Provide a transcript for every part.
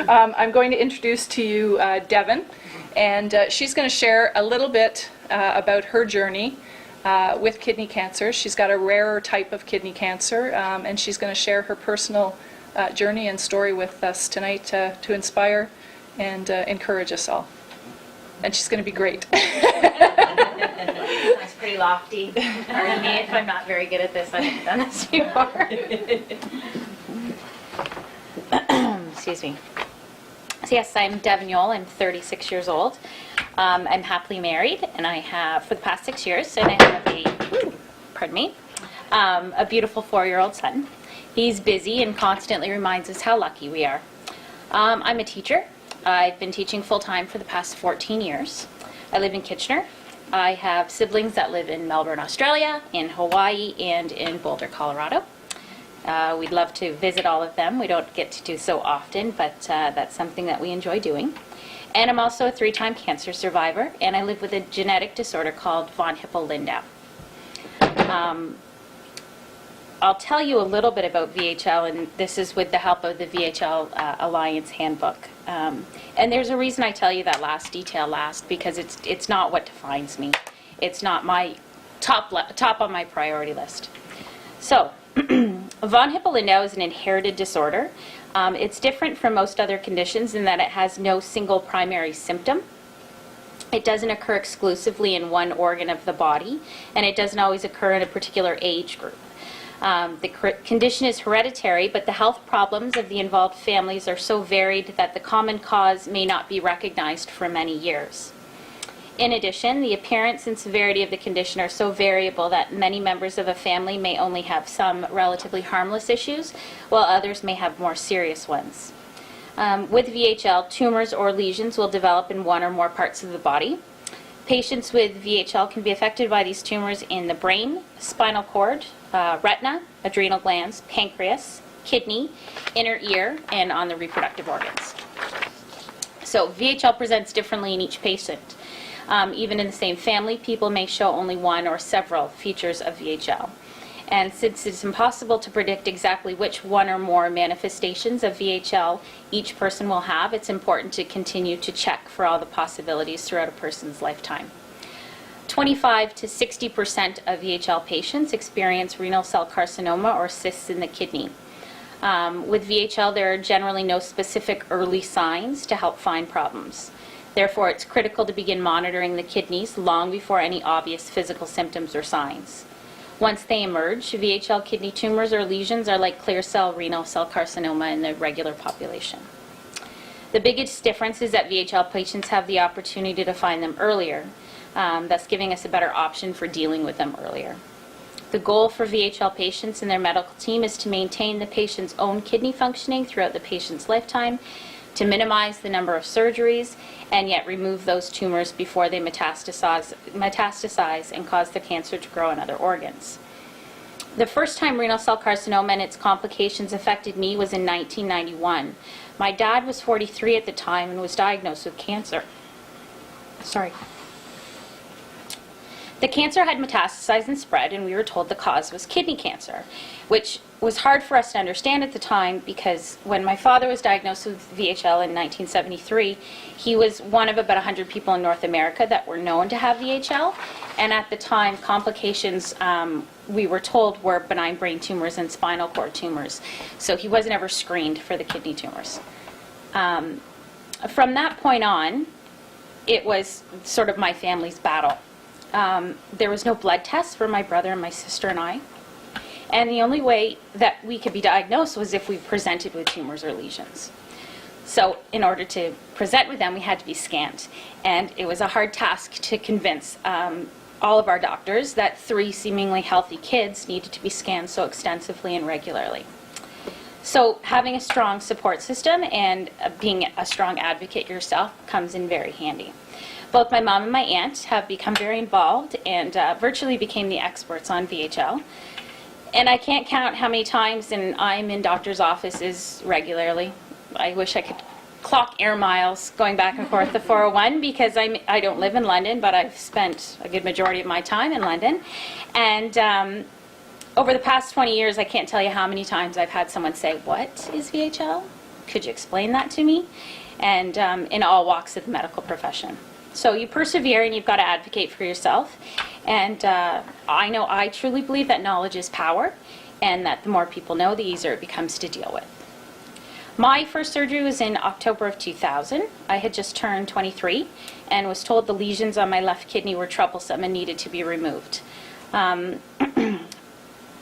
I'm going to introduce to you Devin, and she's going to share a little bit about her journey with kidney cancer. She's got a rarer type of kidney cancer, and she's going to share her personal journey and story with us tonight to inspire and encourage us all. And she's going to be great. That's pretty lofty. Pardon me if I'm not very good at this. I haven't done this before. Excuse me. So yes, I'm Devon Yoell. I'm 36 years old. I'm happily married, and I have for the past 6 years, and I have a beautiful 4-year-old son. He's busy and constantly reminds us how lucky we are. I'm a teacher. I've been teaching full-time for the past 14 years. I live in Kitchener. I have siblings that live in Melbourne, Australia, in Hawaii, and in Boulder, Colorado. We'd love to visit all of them. We don't get to do so often, but that's something that we enjoy doing. And I'm also a 3-time cancer survivor, and I live with a genetic disorder called von HippelLindau. I'll tell you a little bit about VHL, and this is with the help of the VHL Alliance Handbook. And there's a reason I tell you that last detail last, because it's not what defines me. It's not my top on my priority list. So, von HippelLindau is an inherited disorder. It's different from most other conditions in that it has no single primary symptom. It doesn't occur exclusively in one organ of the body, and it doesn't always occur in a particular age group. The condition is hereditary, but the health problems of the involved families are so varied that the common cause may not be recognized for many years. In addition, the appearance and severity of the condition are so variable that many members of a family may only have some relatively harmless issues, while others may have more serious ones. With VHL, tumors or lesions will develop in one or more parts of the body. Patients with VHL can be affected by these tumors in the brain, spinal cord, retina, adrenal glands, pancreas, kidney, inner ear, and on the reproductive organs. So VHL presents differently in each patient. Even in the same family, people may show only one or several features of VHL. And since it's impossible to predict exactly which one or more manifestations of VHL each person will have, it's important to continue to check for all the possibilities throughout a person's lifetime. 25 to 60% of VHL patients experience renal cell carcinoma or cysts in the kidney. With VHL, there are generally no specific early signs to help find problems. Therefore, it's critical to begin monitoring the kidneys long before any obvious physical symptoms or signs. Once they emerge, VHL kidney tumors or lesions are like clear cell renal cell carcinoma in the regular population. The biggest difference is that VHL patients have the opportunity to find them earlier, thus giving us a better option for dealing with them earlier. The goal for VHL patients and their medical team is to maintain the patient's own kidney functioning throughout the patient's lifetime, to minimize the number of surgeries, and yet remove those tumors before they metastasize and cause the cancer to grow in other organs. The first time renal cell carcinoma and its complications affected me was in 1991. My dad was 43 at the time and was diagnosed with cancer. The cancer had metastasized and spread, and we were told the cause was kidney cancer, which was hard for us to understand at the time because when my father was diagnosed with VHL in 1973, he was one of about 100 people in North America that were known to have VHL, and at the time, complications we were told were benign brain tumors and spinal cord tumors, so he wasn't ever screened for the kidney tumors. From that point on, it was sort of my family's battle. There was no blood tests for my brother and my sister and I. And the only way that we could be diagnosed was if we presented with tumors or lesions. So in order to present with them, we had to be scanned. And it was a hard task to convince all of our doctors that 3 seemingly healthy kids needed to be scanned so extensively and regularly. So having a strong support system and being a strong advocate yourself comes in very handy. Both my mom and my aunt have become very involved and virtually became the experts on VHL. And I can't count how many times I'm in doctors' offices regularly. I wish I could clock air miles going back and forth the 401 because I don't live in London, but I've spent a good majority of my time in London. And over the past 20 years, I can't tell you how many times I've had someone say, "What is VHL?" Could you explain that to me? And in all walks of the medical profession. So you persevere and you've got to advocate for yourself. And I truly believe that knowledge is power, and that the more people know, the easier it becomes to deal with. My first surgery was in October of 2000. I had just turned 23 and was told the lesions on my left kidney were troublesome and needed to be removed.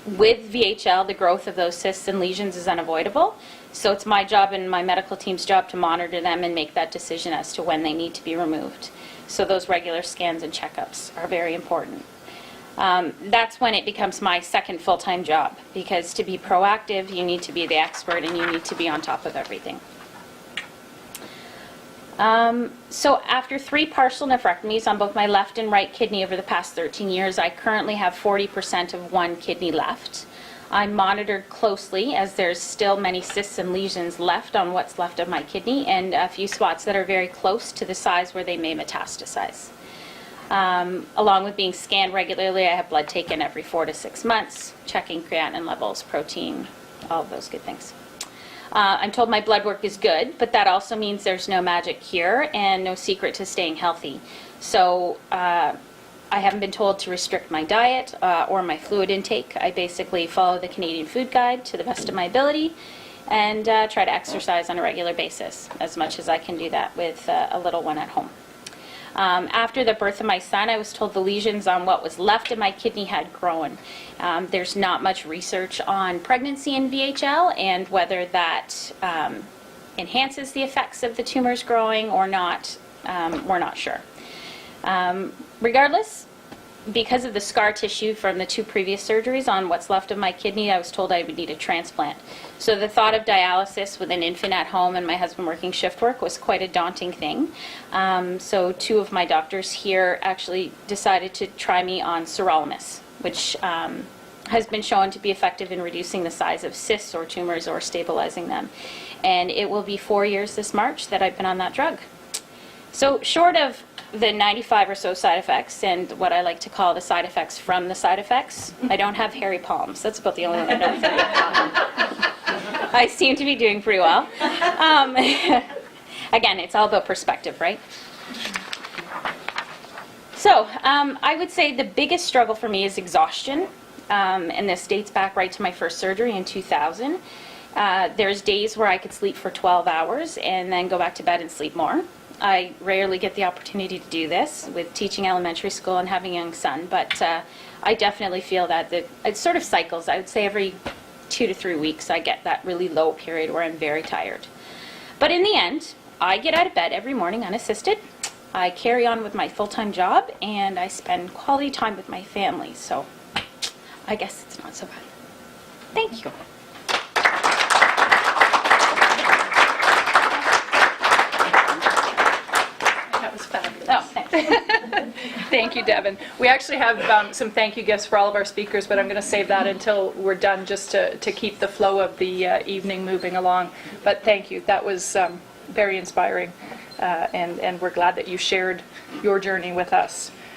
With VHL, the growth of those cysts and lesions is unavoidable, so it's my job and my medical team's job to monitor them and make that decision as to when they need to be removed. So those regular scans and checkups are very important. That's when it becomes my second full-time job, because to be proactive, you need to be the expert and you need to be on top of everything. So after 3 partial nephrectomies on both my left and right kidney over the past 13 years, I currently have 40% of one kidney left. I'm monitored closely as there's still many cysts and lesions left on what's left of my kidney, and a few spots that are very close to the size where they may metastasize. Along with being scanned regularly, I have blood taken every 4 to 6 months, checking creatinine levels, protein, all of those good things. I'm told my blood work is good, but that also means there's no magic cure and no secret to staying healthy. So I haven't been told to restrict my diet or my fluid intake. I basically follow the Canadian Food Guide to the best of my ability and try to exercise on a regular basis, as much as I can do that with a little one at home. After the birth of my son, I was told the lesions on what was left of my kidney had grown. There's not much research on pregnancy in VHL and whether that enhances the effects of the tumors growing or not. We're not sure. Regardless, because of the scar tissue from the 2 previous surgeries on what's left of my kidney, I was told I would need a transplant. So the thought of dialysis with an infant at home and my husband working shift work was quite a daunting thing. So 2 of my doctors here actually decided to try me on sirolimus, which has been shown to be effective in reducing the size of cysts or tumors or stabilizing them. And it will be 4 years this March that I've been on that drug. So short of the 95 or so side effects and what I like to call the side effects from the side effects, I don't have hairy palms. That's about the only one I don't have. I seem to be doing pretty well. Again, it's all about perspective, right? So I would say the biggest struggle for me is exhaustion, and this dates back right to my first surgery in 2000. There's days where I could sleep for 12 hours and then go back to bed and sleep more. I rarely get the opportunity to do this with teaching elementary school and having a young son, but I definitely feel that it sort of cycles. I would say every 2 to 3 weeks I get that really low period where I'm very tired. But in the end, I get out of bed every morning unassisted. I carry on with my full-time job, and I spend quality time with my family, so I guess it's not so bad. Thank you. Oh, thanks. Thank you, Devin. We actually have some thank you gifts for all of our speakers, but I'm going to save that until we're done, just to keep the flow of the evening moving along. But thank you. That was very inspiring, and we're glad that you shared your journey with us.